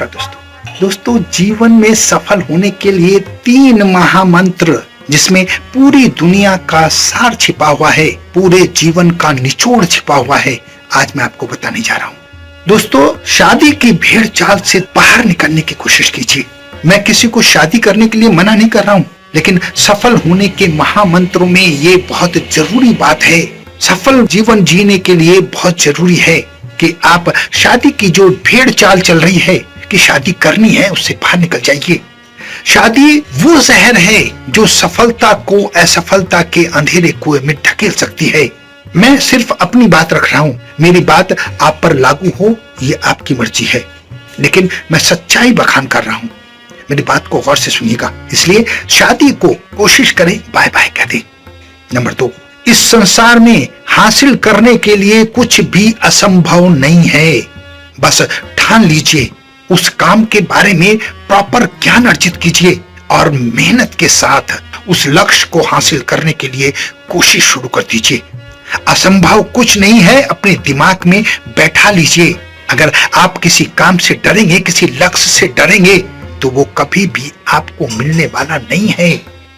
नमस्कार दोस्तों, जीवन में सफल होने के लिए 3 महामंत्र जिसमें पूरी दुनिया का सार छिपा हुआ है, पूरे जीवन का निचोड़ छिपा हुआ है, आज मैं आपको बताने जा रहा हूँ। दोस्तों, शादी की भेड़ चाल से बाहर निकलने की कोशिश कीजिए। मैं किसी को शादी करने के लिए मना नहीं कर रहा हूँ, लेकिन सफल होने के महामंत्रों में ये बहुत जरूरी बात है। सफल जीवन जीने के लिए बहुत जरूरी है कि आप शादी की जो भेड़ चाल चल रही है कि शादी करनी है, उससे बाहर निकल जाइए। शादी वो जहर है जो सफलता को असफलता के अंधेरे कुएं में ढकेल सकती है। मैं सिर्फ अपनी बात रख रहा हूं, मेरी बात आप पर लागू हो ये आपकी मर्जी है, लेकिन मैं सच्चाई बखान कर रहा हूं। मेरी बात को गौर से सुनिएगा, इसलिए शादी को कोशिश करें, बाय बाय कह दें। नंबर 2, इस संसार में हासिल करने के लिए कुछ भी असंभव नहीं है। बस ठान लीजिए, उस काम के बारे में प्रॉपर ज्ञान अर्जित कीजिए और मेहनत के साथ उस लक्ष्य को हासिल करने के लिए कोशिश शुरू कर दीजिए। असंभव कुछ नहीं है, अपने दिमाग में बैठा लीजिए। अगर आप किसी काम से डरेंगे, किसी लक्ष्य से डरेंगे, तो वो कभी भी आपको मिलने वाला नहीं है।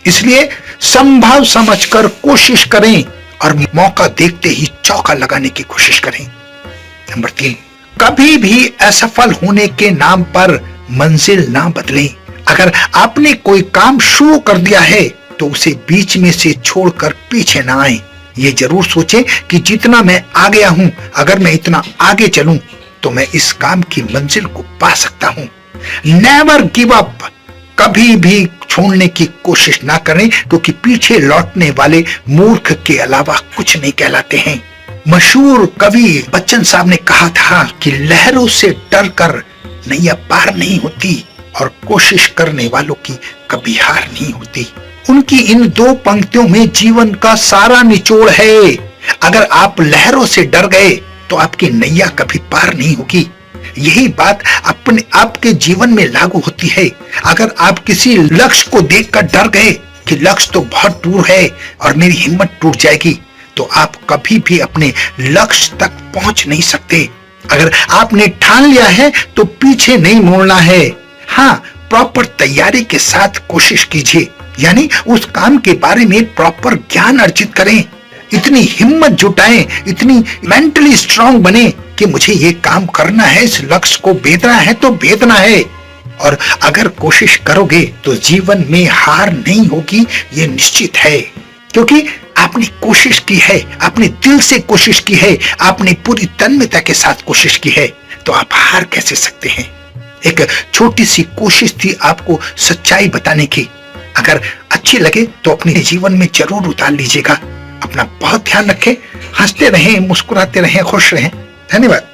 इसलिए संभव समझकर कोशिश करें और मौका देखते ही चौका लगाने की कोशिश करें। नंबर 3, कभी भी असफल होने के नाम पर मंजिल ना बदलें। अगर आपने कोई काम शुरू कर दिया है तो उसे बीच में से छोड़कर पीछे ना आए। ये जरूर सोचें कि जितना मैं आ गया हूं, अगर मैं इतना आगे चलूं तो मैं इस काम की मंजिल को पा सकता हूं। नेवर गिव अप, कभी भी छोड़ने की कोशिश ना करें, क्योंकि पीछे लौटने वाले मूर्ख के अलावा कुछ नहीं कहलाते हैं। मशहूर कवि बच्चन साहब ने कहा था कि लहरों से डरकर नैया पार नहीं होती और कोशिश करने वालों की कभी हार नहीं होती। उनकी इन 2 पंक्तियों में जीवन का सारा निचोड़ है। अगर आप लहरों से डर गए तो आपकी नैया कभी पार नहीं होगी। यही बात अपने आपके जीवन में लागू होती है। अगर आप किसी लक्ष्य को देखकर डर गए कि लक्ष्य तो बहुत दूर है और मेरी हिम्मत टूट जाएगी, तो आप कभी भी अपने लक्ष्य तक पहुंच नहीं सकते। अगर आपने ठान लिया है तो पीछे नहीं मुड़ना है। हाँ, प्रॉपर तैयारी के साथ कोशिश कीजिए, यानी उस काम के बारे में प्रॉपर ज्ञान अर्जित करें, इतनी हिम्मत जुटाएं, इतनी मेंटली स्ट्रांग बने कि मुझे ये काम करना है, इस लक्ष्य को भेदना है तो भेदना है। और अगर कोशिश करोगे तो जीवन में हार नहीं होगी, ये निश्चित है, क्योंकि आपने कोशिश की है, आपने दिल से कोशिश की है, आपने पूरी तन्मयता के साथ कोशिश की है, तो आप हार कैसे सकते हैं। एक छोटी सी कोशिश थी आपको सच्चाई बताने की। अगर अच्छी लगे तो अपने जीवन में जरूर उतार लीजिएगा। अपना बहुत ध्यान रखें, हंसते रहें, मुस्कुराते रहें, खुश रहें। धन्यवाद।